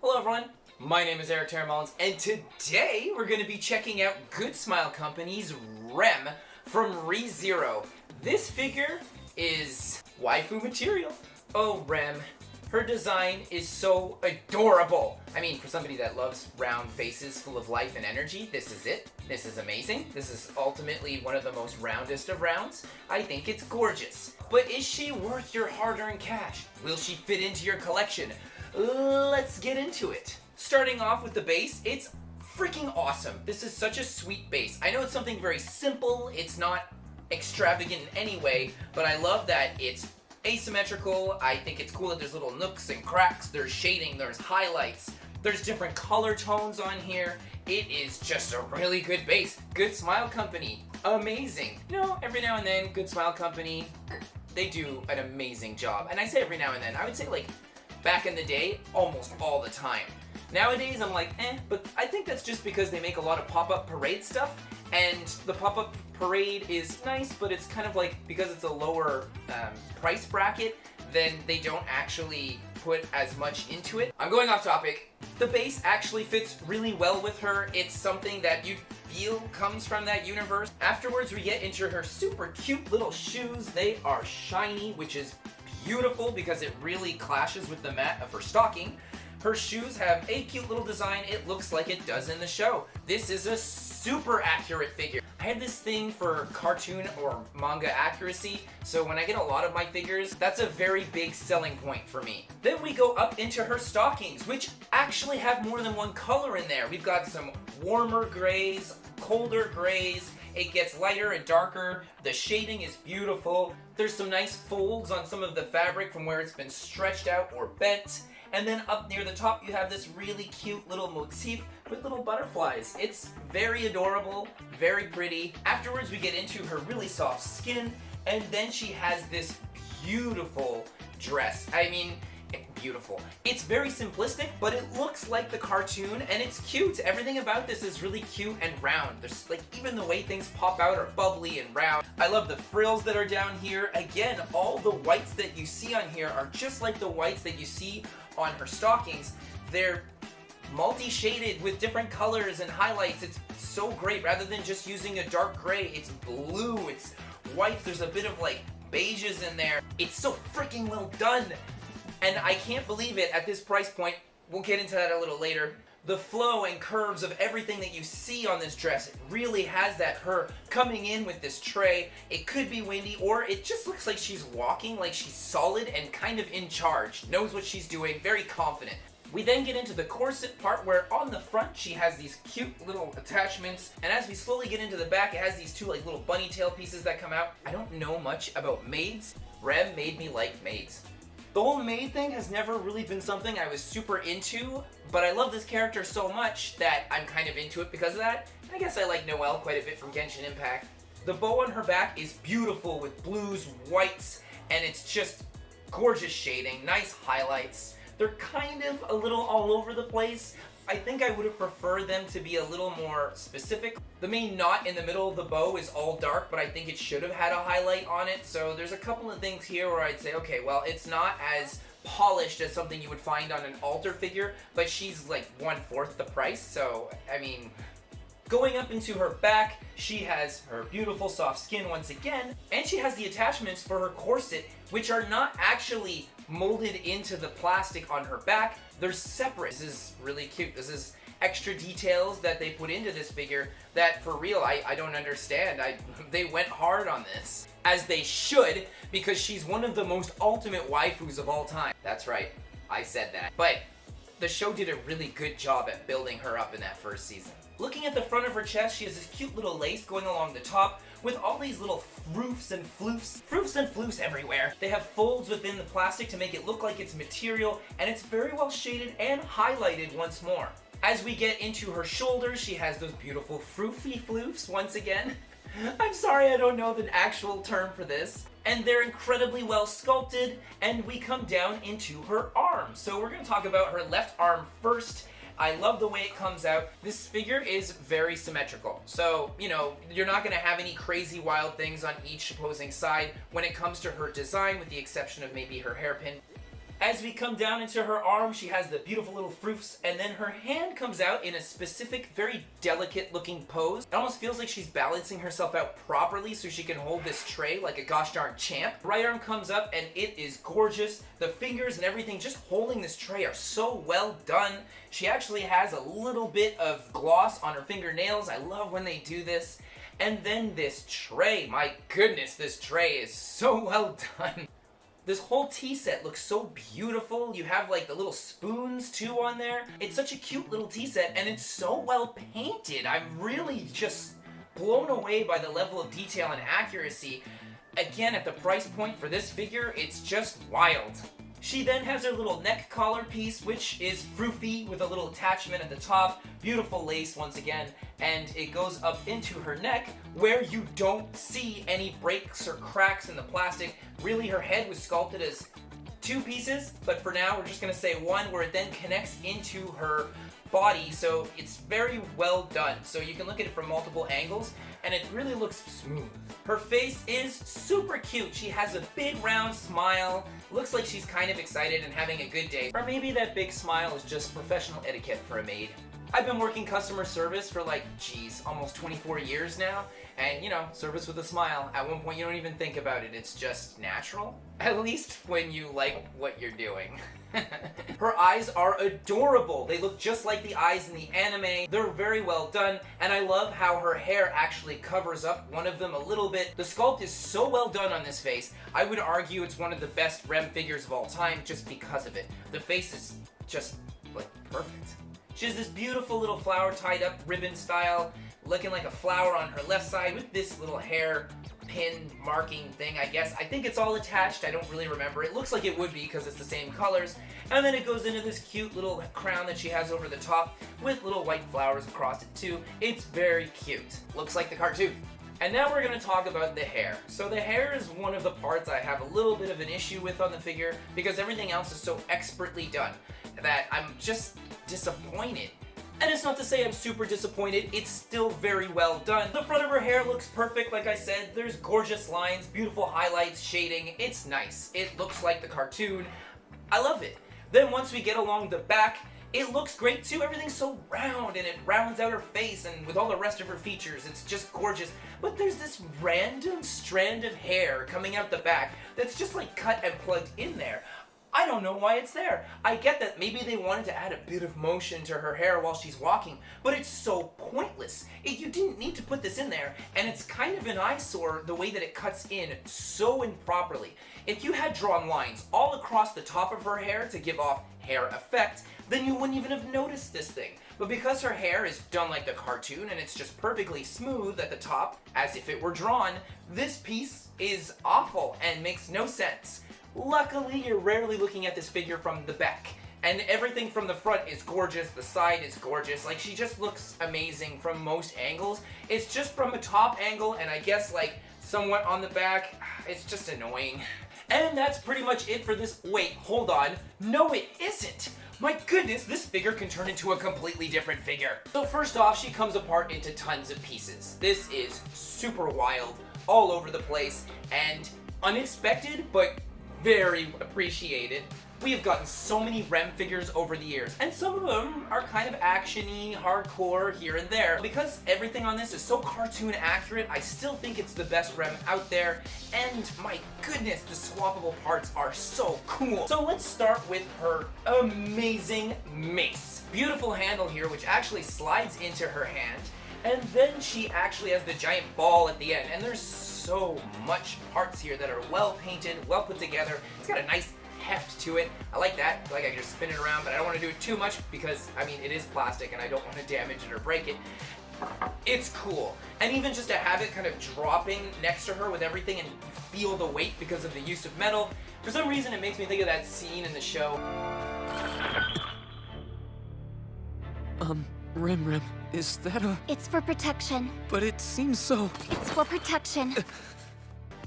Hello everyone, my name is Eric Terramallins, and today we're going to be checking out Goodmsile Company's REM from ReZero. This figure is waifu material. Oh, REM. Her design is so adorable. I mean, for somebody that loves round faces full of life and energy, this is it. This is amazing. This is ultimately one of the most roundest of rounds. I think it's gorgeous. But is she worth your hard-earned cash? Will she fit into your collection? Let's get into it. Starting off with the base, it's freaking awesome. This is such a sweet base. I know it's something very simple. It's not extravagant in any way, but I love that it's asymmetrical. I think it's cool that there's little nooks and cracks, there's shading, there's highlights, there's different color tones on here. It is just a really good base. Goodmsile Company, amazing. You know, every now and then, Goodmsile Company, they do an amazing job. And I say every now and then, I would say like back in the day, almost all the time. Nowadays, I'm like, but I think that's just because they make a lot of pop-up parade stuff, and the pop-up parade is nice, but it's kind of like, because it's a lower price bracket, then they don't actually put as much into it. I'm going off topic. The base actually fits really well with her. It's something that you feel comes from that universe. Afterwards, we get into her super cute little shoes. They are shiny, which is beautiful because it really clashes with the mat of her stocking. Her shoes have a cute little design. It looks like it does in the show. This is a super accurate figure. I have this thing for cartoon or manga accuracy, so when I get a lot of my figures, that's a very big selling point for me. Then we go up into her stockings, which actually have more than one color in there. We've got some warmer grays, colder grays. It gets lighter and darker. The shading is beautiful. There's some nice folds on some of the fabric from where it's been stretched out or bent. And then up near the top, you have this really cute little motif with little butterflies. It's very adorable, very pretty. Afterwards, we get into her really soft skin, and then she has this beautiful dress. I mean, beautiful. It's very simplistic, but it looks like the cartoon, and it's cute. Everything about this is really cute and round. There's like, even the way things pop out are bubbly and round. I love the frills that are down here. Again, all the whites that you see on here are just like the whites that you see on her stockings. They're multi-shaded with different colors and highlights. It's so great. Rather than just using a dark gray, it's blue, it's white. There's a bit of like beiges in there. It's so freaking well done. And I can't believe it at this price point. We'll get into that a little later. The flow and curves of everything that you see on this dress, it really has that her coming in with this tray. It could be windy, or it just looks like she's walking, like she's solid and kind of in charge, knows what she's doing, very confident. We then get into the corset part, where on the front she has these cute little attachments, and as we slowly get into the back, it has these two like little bunny tail pieces that come out. I don't know much about maids. REM made me like maids. The whole maid thing has never really been something I was super into, but I love this character so much that I'm kind of into it because of that. I guess I like Noelle quite a bit from Genshin Impact. The bow on her back is beautiful with blues, whites, and it's just gorgeous shading, nice highlights. They're kind of a little all over the place. I think I would have preferred them to be a little more specific. The main knot in the middle of the bow is all dark, but I think it should have had a highlight on it. So there's a couple of things here where I'd say, okay, well, it's not as polished as something you would find on an altar figure, but she's like 1/4 the price. So, I mean, going up into her back, she has her beautiful soft skin once again, and she has the attachments for her corset, which are not actually molded into the plastic on her back. They're separate. This is really cute. This is extra details that they put into this figure that, for real, I don't understand. They went hard on this. As they should, because she's one of the most ultimate waifus of all time. That's right, I said that. But the show did a really good job at building her up in that first season. Looking at the front of her chest, she has this cute little lace going along the top with all these little froofs and floofs everywhere. They have folds within the plastic to make it look like it's material, and it's very well shaded and highlighted once more. As we get into her shoulders, she has those beautiful froofy floofs once again. I'm sorry, I don't know the actual term for this. And they're incredibly well sculpted, and we come down into her arm. So we're going to talk about her left arm first. I love the way it comes out. This figure is very symmetrical. So, you know, you're not going to have any crazy wild things on each opposing side when it comes to her design, with the exception of maybe her hairpin. As we come down into her arm, she has the beautiful little froofs, and then her hand comes out in a specific, very delicate looking pose. It almost feels like she's balancing herself out properly so she can hold this tray like a gosh darn champ. Right arm comes up and it is gorgeous. The fingers and everything just holding this tray are so well done. She actually has a little bit of gloss on her fingernails. I love when they do this. And then this tray, my goodness, this tray is so well done. This whole tea set looks so beautiful. You have like the little spoons too on there. It's such a cute little tea set and it's so well painted. I'm really just blown away by the level of detail and accuracy. Again, at the price point for this figure, it's just wild. She then has her little neck collar piece, which is froofy with a little attachment at the top. Beautiful lace once again, and it goes up into her neck where you don't see any breaks or cracks in the plastic. Really, her head was sculpted as two pieces, but for now we're just gonna say one, where it then connects into her body, so it's very well done. So you can look at it from multiple angles, and it really looks smooth. Her face is super cute. She has a big round smile. Looks like she's kind of excited and having a good day. Or maybe that big smile is just professional etiquette for a maid. I've been working customer service for like, geez, almost 24 years now. And you know, service with a smile. At one point you don't even think about it. It's just natural. At least when you like what you're doing. Her eyes are adorable. They look just like the eyes in the anime. They're very well done, and I love how her hair actually covers up one of them a little bit. The sculpt is so well done on this face. I would argue it's one of the best REM figures of all time just because of it. The face is just, like, perfect. She has this beautiful little flower tied up ribbon style, looking like a flower on her left side with this little hair pin marking thing, I guess. I think it's all attached. I don't really remember. It looks like it would be because it's the same colors. And then it goes into this cute little crown that she has over the top with little white flowers across it too. It's very cute. Looks like the cartoon. And now we're going to talk about the hair. So the hair is one of the parts I have a little bit of an issue with on the figure because everything else is so expertly done that I'm just disappointed. And it's not to say I'm super disappointed, it's still very well done. The front of her hair looks perfect, like I said. There's gorgeous lines, beautiful highlights, shading. It's nice. It looks like the cartoon. I love it. Then once we get along the back, it looks great too. Everything's so round and it rounds out her face, and with all the rest of her features, it's just gorgeous. But there's this random strand of hair coming out the back that's just like cut and plugged in there. I don't know why it's there. I get that maybe they wanted to add a bit of motion to her hair while she's walking, but it's so pointless. You didn't need to put this in there, and it's kind of an eyesore the way that it cuts in so improperly. If you had drawn lines all across the top of her hair to give off hair effect, then you wouldn't even have noticed this thing. But because her hair is done like the cartoon and it's just perfectly smooth at the top, as if it were drawn, this piece is awful and makes no sense. Luckily, you're rarely looking at this figure from the back, and everything from the front is gorgeous, the side is gorgeous. Like, she just looks amazing from most angles. It's just from a top angle, and I guess like somewhat on the back, it's just annoying. And that's pretty much it for this. Wait, hold on. No, it isn't. My goodness, this figure can turn into a completely different figure. So first off, she comes apart into tons of pieces. This is super wild, all over the place, and unexpected, but very appreciated. We have gotten so many REM figures over the years, and some of them are kind of action-y, hardcore here and there. Because everything on this is so cartoon accurate, I still think it's the best REM out there, and my goodness, the swappable parts are so cool. So let's start with her amazing mace. Beautiful handle here, which actually slides into her hand, and then she actually has the giant ball at the end, and there's so much parts here that are well painted, well put together. It's got a nice heft to it. I like that. Like, I can just spin it around, but I don't want to do it too much because, I mean, it is plastic and I don't want to damage it or break it. It's cool. And even just to have it kind of dropping next to her with everything and feel the weight because of the use of metal, for some reason it makes me think of that scene in the show. Rem, is that a... It's for protection. But it seems so... It's for protection.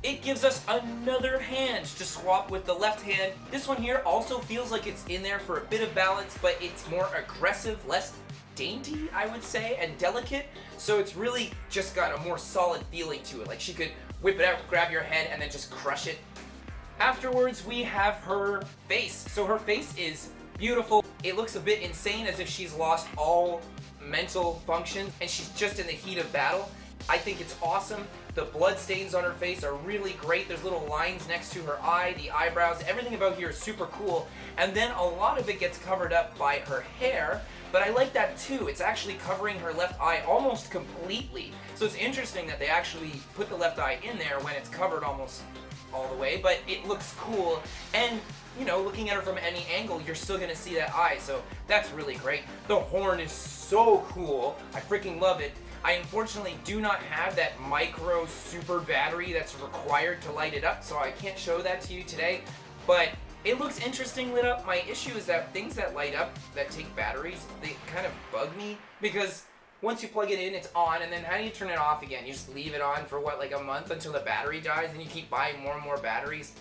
It gives us another hand to swap with the left hand. This one here also feels like it's in there for a bit of balance, but it's more aggressive, less dainty, I would say, and delicate. So it's really just got a more solid feeling to it. Like she could whip it out, grab your head, and then just crush it. Afterwards, we have her face. So her face is beautiful. It looks a bit insane, as if she's lost all mental function and she's just in the heat of battle. I think it's awesome. The blood stains on her face are really great. There's little lines next to her eye, the eyebrows. Everything about here is super cool. And then a lot of it gets covered up by her hair, but I like that too. It's actually covering her left eye almost completely. So it's interesting that they actually put the left eye in there when it's covered almost all the way, but it looks cool. And you know, looking at her from any angle, you're still gonna see that eye, so that's really great. The horn is so cool. I freaking love it. I unfortunately do not have that micro super battery that's required to light it up, so I can't show that to you today, but it looks interesting lit up. My issue is that things that light up, that take batteries, they kind of bug me, because once you plug it in, it's on, and then how do you turn it off again? You just leave it on for what, like a month until the battery dies, and you keep buying more and more batteries?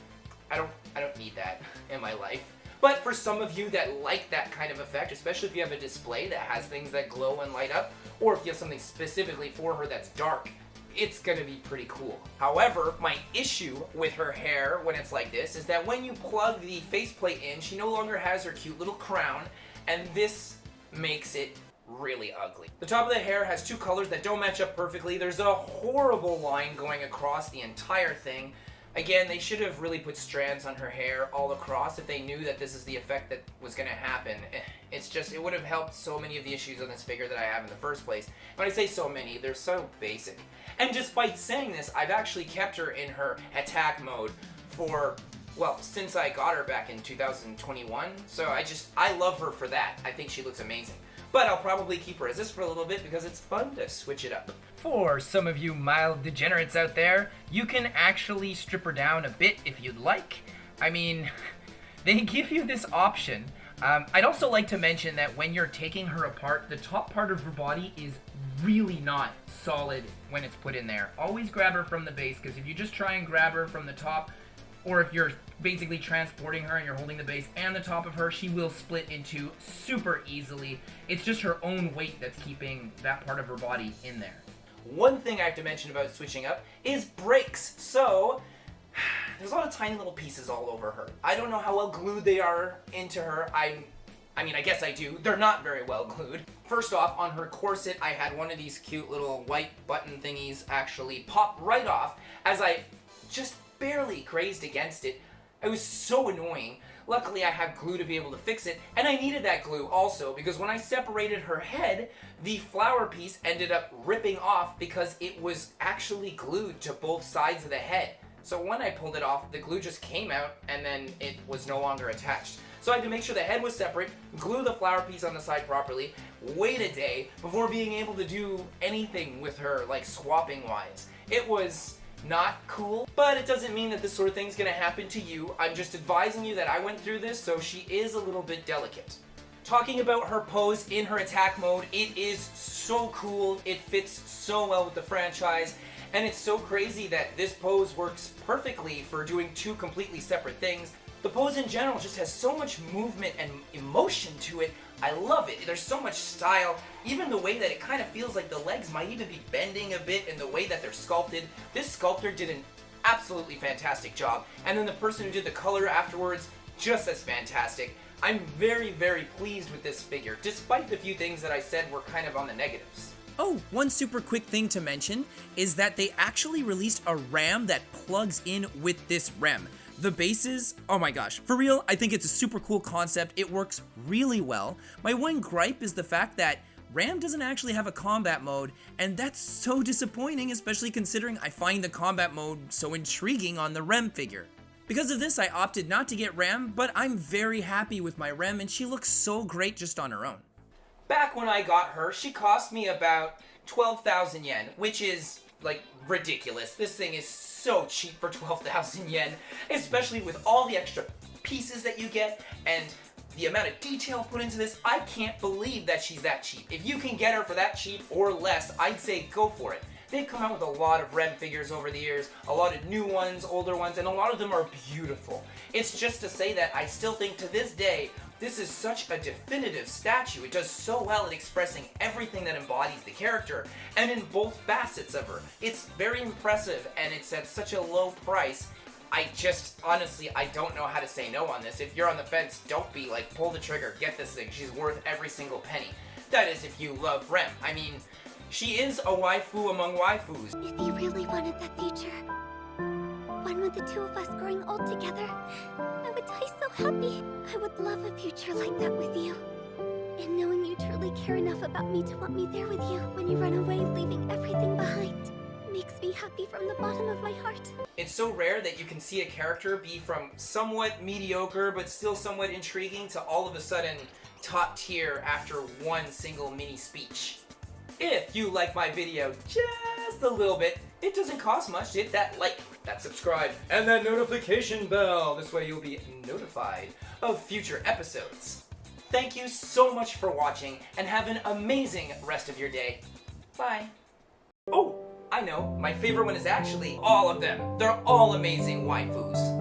I don't need that in my life. But for some of you that like that kind of effect, especially if you have a display that has things that glow and light up, or if you have something specifically for her that's dark, it's gonna be pretty cool. However, my issue with her hair when it's like this is that when you plug the faceplate in, she no longer has her cute little crown, and this makes it really ugly. The top of the hair has two colors that don't match up perfectly. There's a horrible line going across the entire thing. Again, they should have really put strands on her hair all across if they knew that this is the effect that was going to happen. It's just, it would have helped so many of the issues on this figure that I have in the first place. When I say so many, they're so basic. And despite saying this, I've actually kept her in her attack mode for, well, since I got her back in 2021. So I love her for that. I think she looks amazing. But I'll probably keep her as this for a little bit because it's fun to switch it up. For some of you mild degenerates out there, you can actually strip her down a bit if you'd like. I mean, they give you this option. I'd also like to mention that when you're taking her apart, the top part of her body is really not solid when it's put in there. Always grab her from the base, because if you just try and grab her from the top, or if you're basically transporting her and you're holding the base and the top of her, she will split in two super easily. It's just her own weight that's keeping that part of her body in there. One thing I have to mention about switching up is brakes. So, there's a lot of tiny little pieces all over her. I don't know how well glued they are into her. I mean, I guess I do. They're not very well glued. First off, on her corset, I had one of these cute little white button thingies actually pop right off as I just barely grazed against it. It was so annoying. Luckily, I have glue to be able to fix it, and I needed that glue also because when I separated her head, the flower piece ended up ripping off because it was actually glued to both sides of the head. So when I pulled it off, the glue just came out and then it was no longer attached. So I had to make sure the head was separate, glue the flower piece on the side properly, wait a day before being able to do anything with her, like swapping wise. It was not cool, but it doesn't mean that this sort of thing's gonna happen to you. I'm just advising you that I went through this, so she is a little bit delicate. Talking about her pose in her attack mode, it is so cool. It fits so well with the franchise, and it's so crazy that this pose works perfectly for doing two completely separate things. The pose in general just has so much movement and emotion to it. I love it. There's so much style. Even the way that it kind of feels like the legs might even be bending a bit in the way that they're sculpted. This sculptor did an absolutely fantastic job. And then the person who did the color afterwards, just as fantastic. I'm very, very pleased with this figure, despite the few things that I said were kind of on the negatives. Oh, one super quick thing to mention is that they actually released a RAM that plugs in with this REM. The bases, oh my gosh, for real, I think it's a super cool concept. It works really well. My one gripe is the fact that RAM doesn't actually have a combat mode, and that's so disappointing, especially considering I find the combat mode so intriguing on the REM figure. Because of this, I opted not to get RAM, but I'm very happy with my REM, and she looks so great just on her own. Back when I got her, she cost me about 12,000 yen, which is, like, ridiculous. This thing is so cheap for 12,000 yen, especially with all the extra pieces that you get and the amount of detail put into this. I can't believe that she's that cheap. If you can get her for that cheap or less, I'd say go for it. They've come out with a lot of REM figures over the years, a lot of new ones, older ones, and a lot of them are beautiful. It's just to say that I still think to this day, this is such a definitive statue. It does so well at expressing everything that embodies the character, and in both facets of her. It's very impressive, and it's at such a low price. honestly, I don't know how to say no on this. If you're on the fence, don't be like, pull the trigger, get this thing. She's worth every single penny. That is if you love Rem. I mean, she is a waifu among waifus. If you really wanted that future, one with the two of us growing old together, I would die so happy. I would love a future like that with you. And knowing you truly care enough about me to want me there with you when you run away, leaving everything behind, makes me happy from the bottom of my heart. It's so rare that you can see a character be from somewhat mediocre but still somewhat intriguing to all of a sudden top tier after one single mini speech. If you like my video just a little bit, it doesn't cost much to hit that like, that subscribe, and that notification bell. This way you'll be notified of future episodes. Thank you so much for watching, and have an amazing rest of your day. Bye. Oh, I know, my favorite one is actually all of them. They're all amazing waifus.